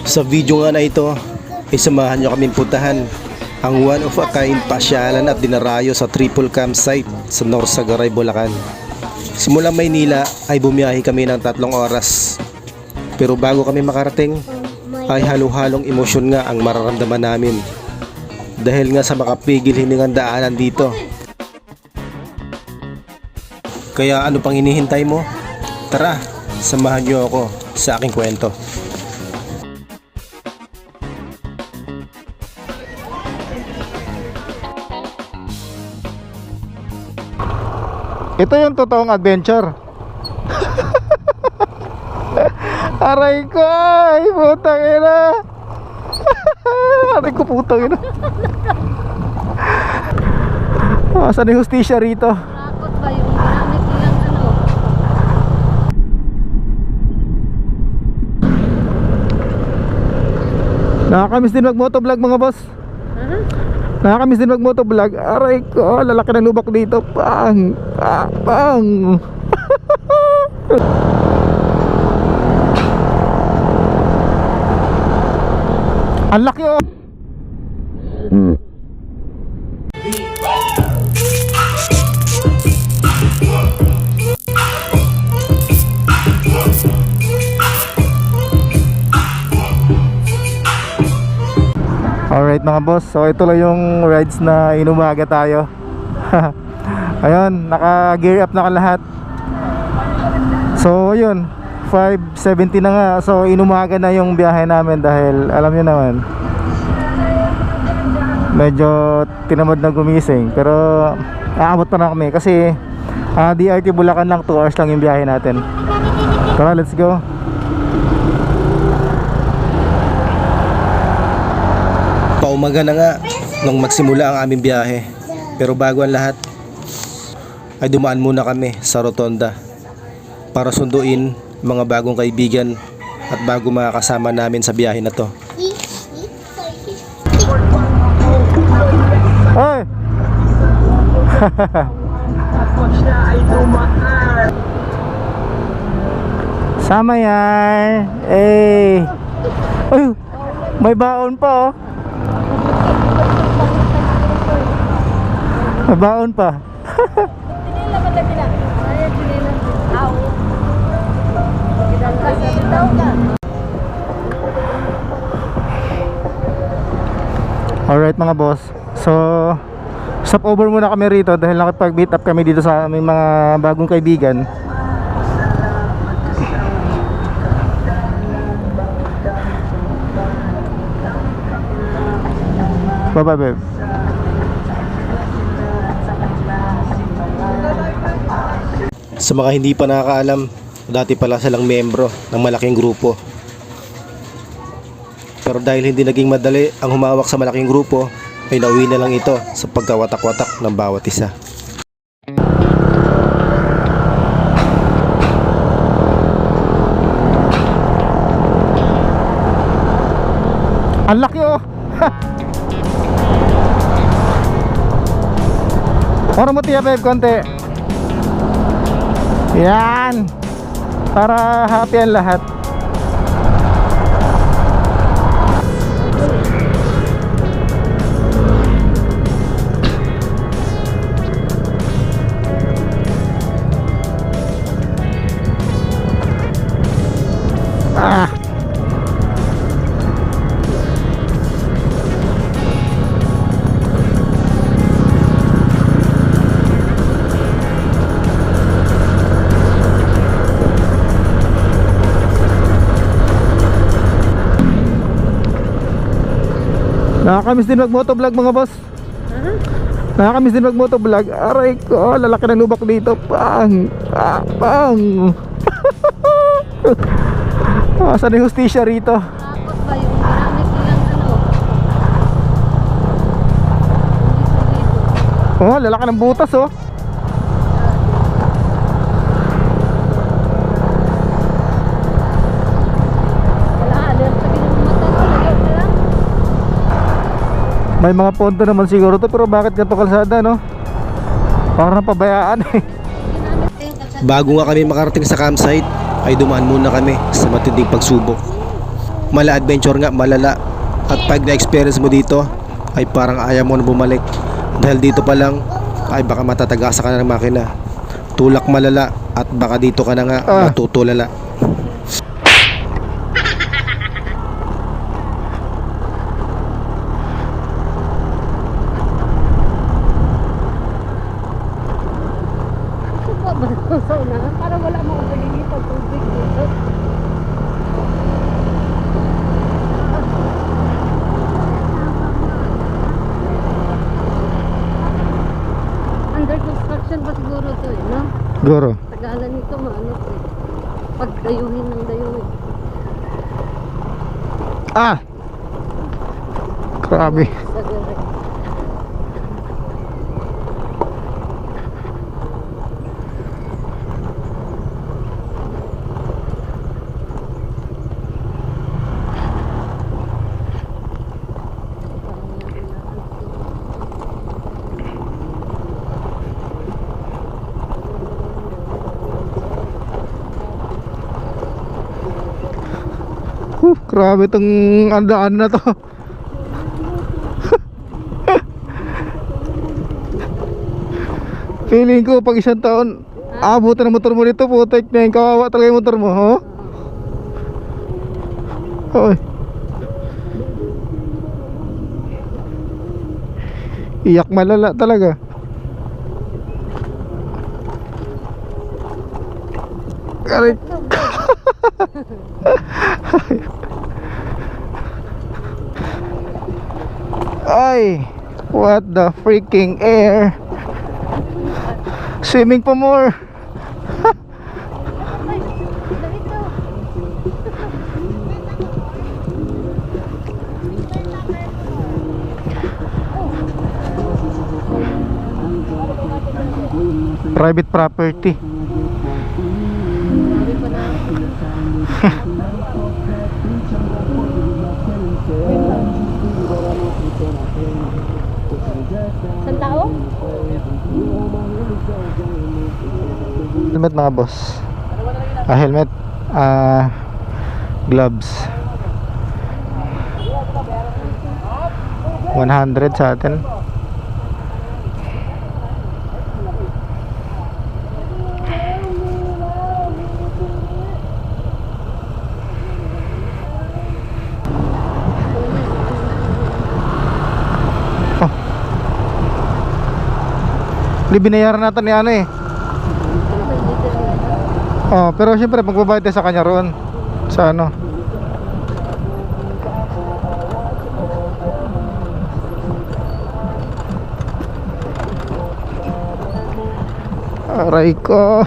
Sa video nga na ito ay samahan nyo kaming puntahan ang one of a kind pasyalan at dinarayo sa triple campsite sa North Sagaray, Bulacan. Simulang Maynila ay bumiyahe kami ng 3 oras. Pero bago kami makarating ay halo-halong emosyon nga ang mararamdaman namin. Dahil nga sa makapigil hiningang daanan dito. Kaya ano pang hinihintay mo? Tara, samahan nyo ako sa aking kwento. Ito yung totoong adventure. Aray ko, ay putang ina. Aray ko putang ina. Saan yung hustisya rito? Rakot ba yung ginamit nilang ano? Nakakamiss din mag-motovlog mga boss. Nakakamiss din mag-motovlog. Aray ko, lalaki ng lubak dito. Pang, pang. Ang laki oh. Alright mga boss, so ito lang yung rides na inumaga tayo. Ayun, naka-gear up na lahat. So ayun, 5:70 na nga. So inumaga na yung biyahe namin dahil alam niyo naman, medyo tinamad na gumising. Pero aabot pa na kami kasi DRT Bulacan lang, 2 hours lang yung biyahe natin. Tara, let's go. Paumaga na nga nung magsimula ang aming biyahe. Pero bago ang lahat ay dumaan muna kami sa rotonda para sunduin mga bagong kaibigan at bago mga kasama namin sa biyahe na to. Hoy! Sama yan. Eh. Ay, may baon pa oh. May baon pa. Pinila ba nila? Ay, pinila. Aw. Kasi daw ka. Alright mga boss. So stop over muna kami rito dahil nakipag-meet up kami dito sa aming mga bagong kaibigan. Bye bye babe. Sa mga hindi pa nakakaalam, dati pala silang miyembro ng malaking grupo. Pero dahil hindi naging madali ang humawak sa malaking grupo, ay nauwi na lang ito sa pagkawatak-watak ng bawat isa. Ang laki oh. Para mo tiya babe konti. Yan. Para happy ang lahat. Ah. Nakakamiss din mag-motovlog mga boss. Nakakamiss din mag-motovlog. Aray ko, lalaki ng lubak dito. Pang, pang. Saan yung hustisya rito? Rakot ba yung ginamit nilang ano? Oh, lalaki ng butas oh. May mga ponto naman siguro to, pero bakit ganito kalsada no? Parang pabayaan eh. Bago nga kami makarating sa campsite, ay dumaan muna kami sa matinding pagsubok. Mala adventure nga, malala. At pag na-experience mo dito ay parang ayaw mo na bumalik. Dahil dito pa lang ay baka matatagasa ka na ng makina. Tulak malala at baka dito ka na nga matutulala. Sa unahan, para wala mo malilipad tubig dito. Under construction pa siguro to eh, no? Goro. Tagalan nito maano to eh. Pagdayuhin ng dayuhin. Ah! Grabe. Sa direct. Grabe itong andaan na to. Feeling ko pag isang taon abutan ng motor mo nito, putek na yung kawawa talaga yung motor mo, ho? Oy. Iyak malala talaga. Karit. Ay, what the freaking air. Swimming pa more. Ay, dito. Private property. Sabi pa na. Isang tao? Helmet mga boss. Helmet, gloves. 100 sa atin. Hindi binayaran natin ni ano eh. Oh, pero syempre magbabayad tayo sa kanya roon. Sa ano? Aray ko.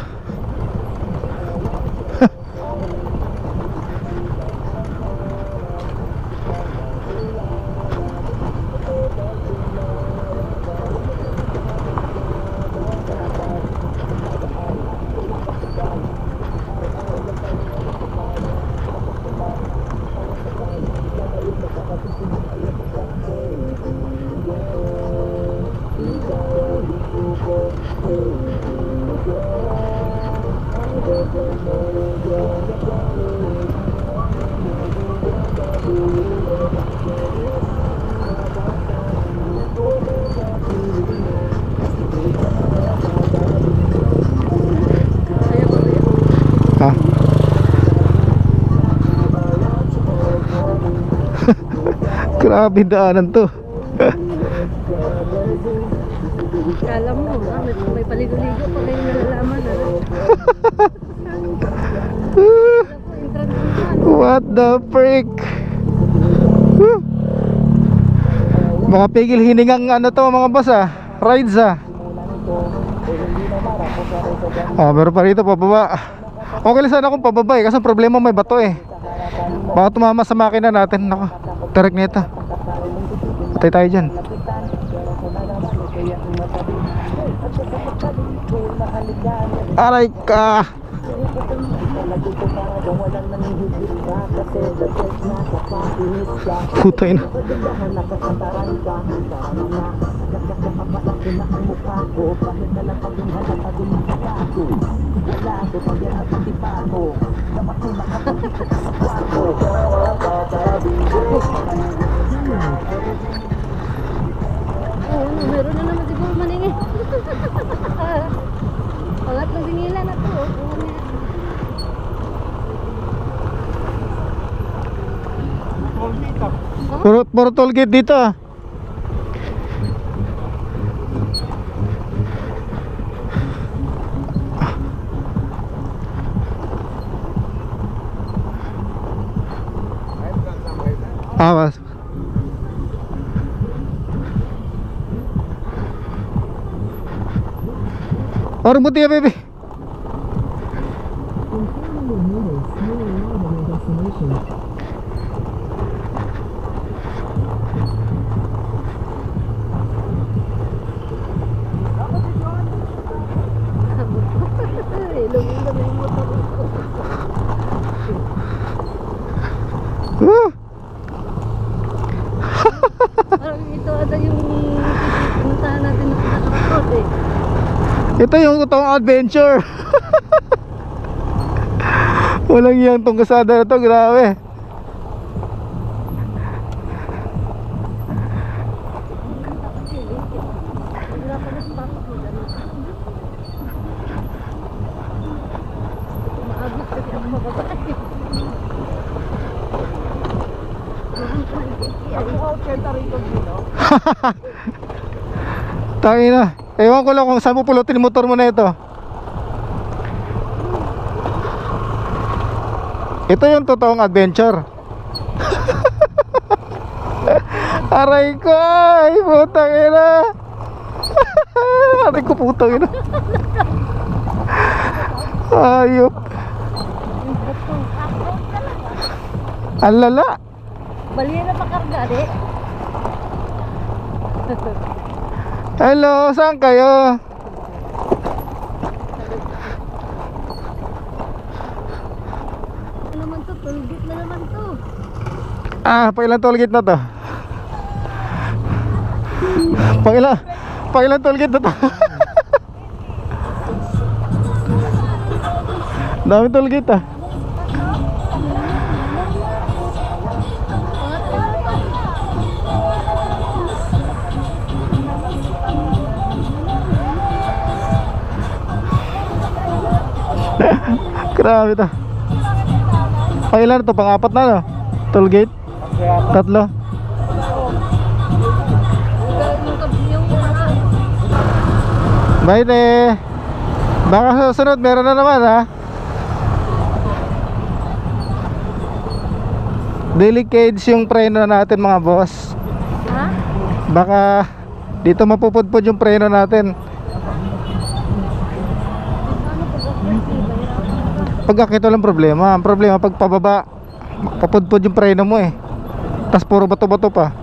Ha? Grabe daanan to. Kala mo, may paligo-ligo pa kayo nalalaman. What the frick? Mga pigil hiningang ano to mga boss rides meron pa rito pababa. Okay lang sana kung pababa kasi problema may bato baka tumama sa makina natin. Nako, tarik nito. Patay tayo dyan. Aray ka. Putay na. Puro toll gate dito ah. Mas. Orang putih ya, baby. Ilong-ilong yung motor ko. Parang ito ata yung pinuntahan natin na nakarakot eh. Ito yung totoong adventure. Walang yang tong kasada na to, grabe. Wala pa na sa papak mo dami. Maagos kasi ako mababay. Tangin na. Ewan ko lang kung saan mo pulutin yung motor mo na ito. Ito yung totoong adventure. Aray ko, ay putang ina. Aray ko putang ina. Ayop. Ang lala. Balira pa karga de. Hello, saan kayo? Ano naman to? Tulgit na naman to. Pailan toll gate na to? Pailan toll gate na to? Dami toll gate ah. Grabe to. Pailan to? Pang-apat na no? Toll gate? Tatlo? Bye te. Baka susunod meron na naman ha. Delicate yung preno natin mga boss. Ha? Baka dito mapupudpud yung preno natin. Pagkakito lang problema. Ang problema pag pababa, papudpud yung preno mo eh. Tas puro bato-bato pa.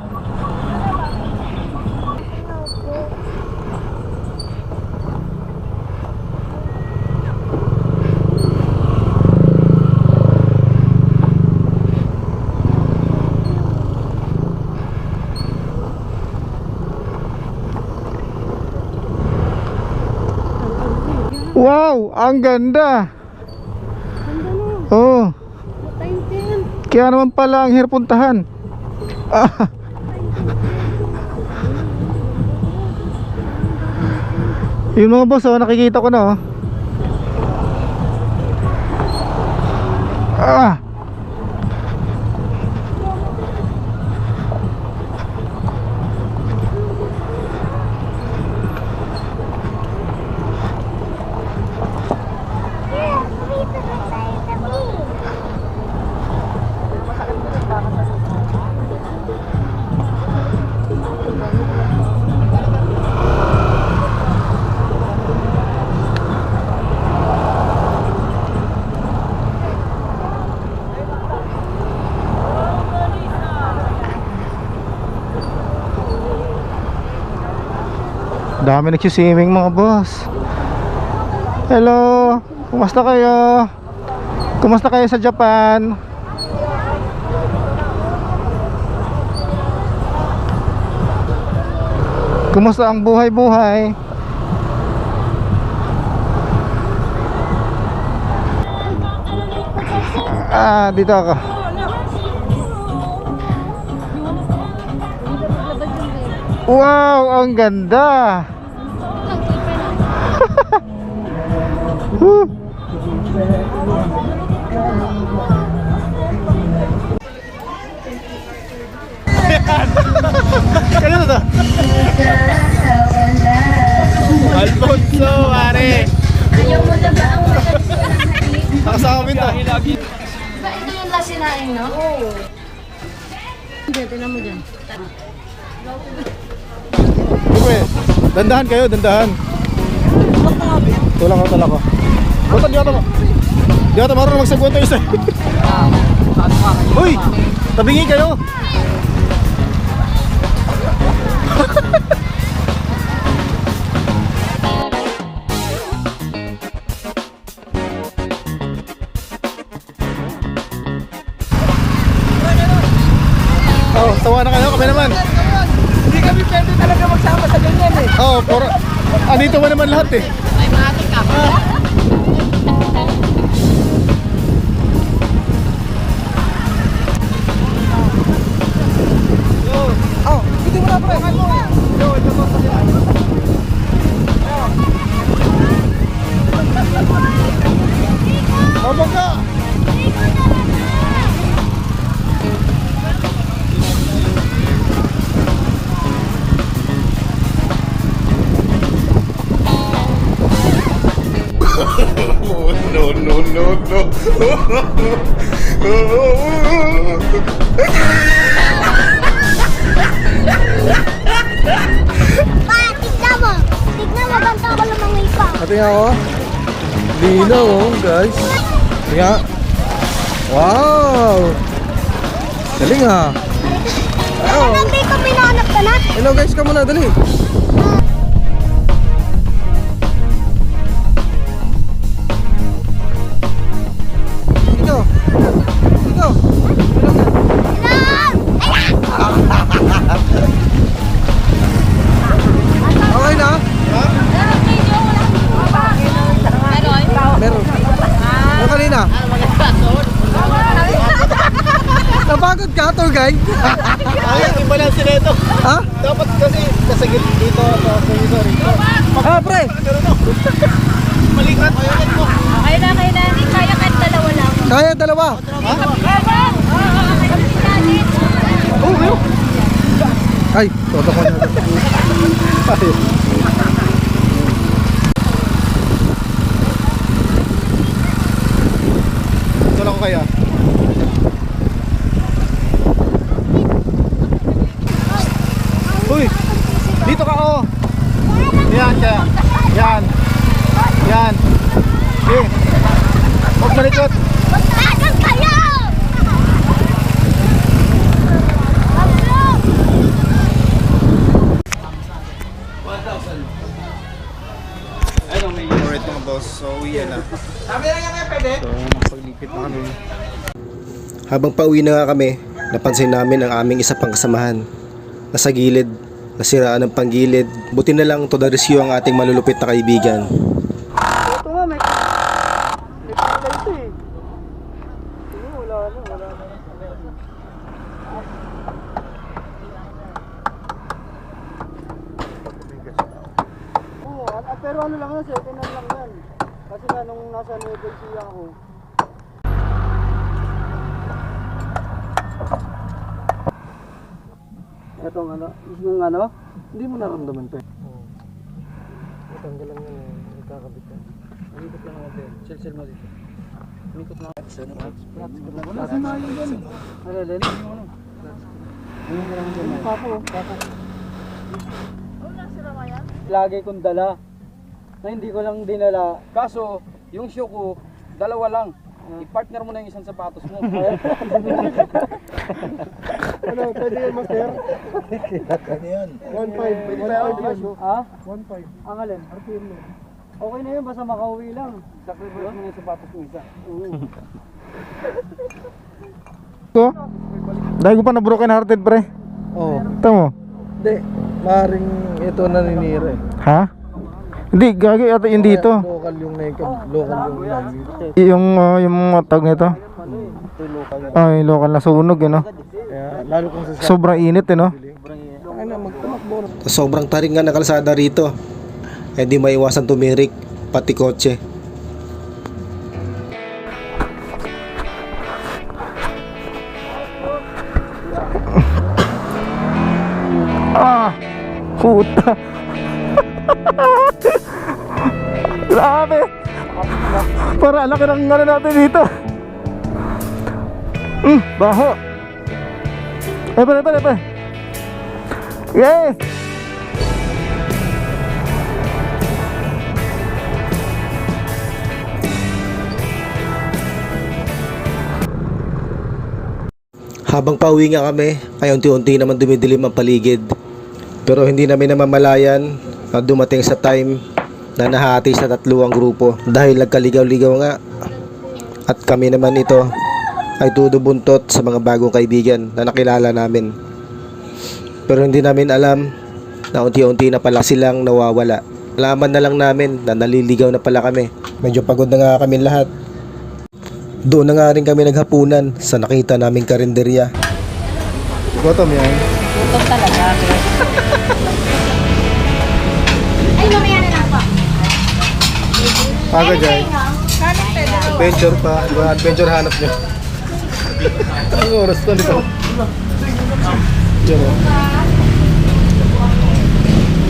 Wow, ang ganda. Oh, kaya naman pala ang hirap puntahan. Yung mga boss, oh, nakikita ko na oh. Dami nagsiswimming mga boss. Hello, kumusta kayo? Kumusta kayo sa Japan? Kumusta ang buhay-buhay? Dito ako. Wow, ang ganda. Alfonso, pare. Ayaw mo na ba ang Nakasama to. Ba ito yung lasinain, no? Oo. Hindi, tinan mo dyan. Uwe, dandahan kayo, dandahan. Tulak ko. Buta, di ata marunong magsagwento isa. Uy, tabingi kayo. Oh, tawa na kayo, kami naman. Hindi kami pwede talaga magsama sa ganyan eh. Oh, andito mo naman lahat eh. Ay, matik ka. Oh, hindi mo na pre. Mabog ka! Pa, tignan mo. Tignan mo, banta ko lang mga ipa. Ate nga ako. Linaw oh, guys. Ate nga. Wow! Galing ha. Ano nang dito pinanap ka na? Hello guys, ka muna, dali. Ikaw. Ikaw. Okay na? Meron. Ano kanina? Napagod ka, tour guide? Ay, iba lang sila ito. Ha? Dapat kasi kasagil dito ako. Sorry. Ah, pre! Malikat. Okay na. Hindi kaya kahit dalawa lang. Kaya dalawa. Ay, toto ko na. Ay. Tulak ko kaya. Uy! Dito ka oh! Yan kaya. Yan. Okay. Huwag malikot. Tagal kayo! Alright mga boss, so uwi na. So mapaglipit na kami. Habang pauwi na nga kami, napansin namin ang aming isa pang kasamahan. Nasa gilid, nasiraan ng panggilid. Buti na lang to the rescue ang ating malulupit na kaibigan. Ito nga, may pala ito eh. Sige, wala na. Oo, pero ano lang yan, second hand lang yan. Kasi nga nung nasa Nueva Ecija ako, etong ano, yung ano, hindi mo naramdaman to eh. Matanggal lang yan eh, ikakabit ka. Umikot lang ako din, chill mo dito. Umikot lang ako. Wala si Mayo dyan. Ano, Len? Yung ano? Ayun mo lang dyan. Papo. Lagi kong dala. Na hindi ko lang dinala. Kaso, yung shoe ko, dalawa lang. I-partner mo na yung isang sapatos mo. Ano, pwede yan, master? Ano yan? 1.5. Pwede tayo ba shoe? Ha? 1.5. Ang alin? RPM mo. Okay na yun, basta makauwi lang. Sacrifice mo na yung sapatos mo isa. Ito? Dahil ko pa na broken hearted pre. Oo. Ito mo? Hindi, maring ito naninira eh. Ha? Hindi, gagi ata yung dito. Local yung naked, local yung naging. Yung tag nito. Ito local. Ay, local na sunog eh no. Kaya lalo kung sa Sobrang init eh no. ay na magtumakbo na. Sobrang taring nga na kalsada rito. Eh di maiwasan tumirik, pati kotse. Ah! Puta. Grabe. Para laki ng ano natin dito. Baho. Epe. Yes. Habang pauwi nga kami, ay unti-unti naman dumidilim ang paligid. Pero hindi namin namamalayan na dumating sa time na nahati sa 3 ang grupo dahil nagkaligaw-ligaw nga. At kami naman ito ay tudubuntot sa mga bagong kaibigan na nakilala namin. Pero hindi namin alam na unti-unti na pala silang nawawala. Alaman na lang namin na naliligaw na pala kami. Medyo pagod na nga kami lahat. Doon na nga rin kami naghapunan sa nakita naming karinderya. Gutom yan. Gutom talaga. Ay, mamaya na lang po. Paga dyan. Adventure pa. Adventure hanap nyo. Ang oras ko nito. Yan o.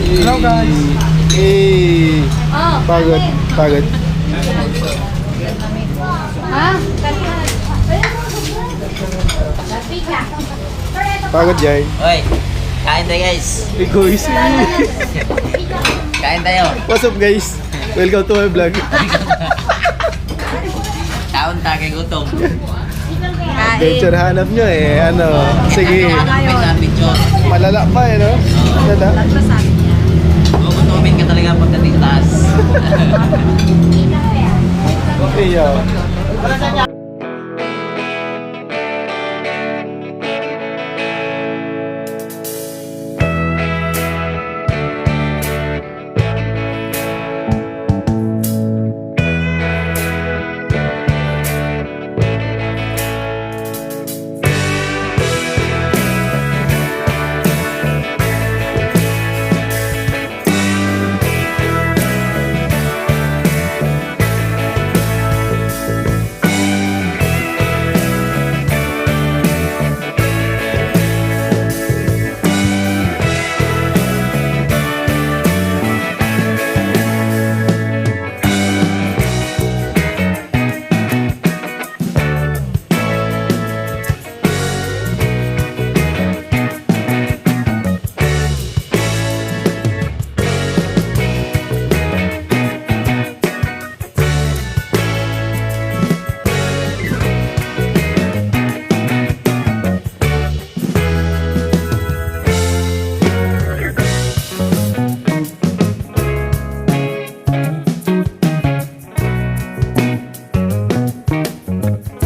Hello guys. Hey. Oh, Pagod. Pagod. ha? Pagod dyan. Oy, kain tayo guys. Hey guys. Kain tayo. What's up guys? Welcome to my vlog. Kaon ta kay gutom. Adventure hanap nyo eh. Ano? Sige. May sa picture. Malala pa eh no? Malala. Gugutumin ka talaga pagdating taas. Okay, yo.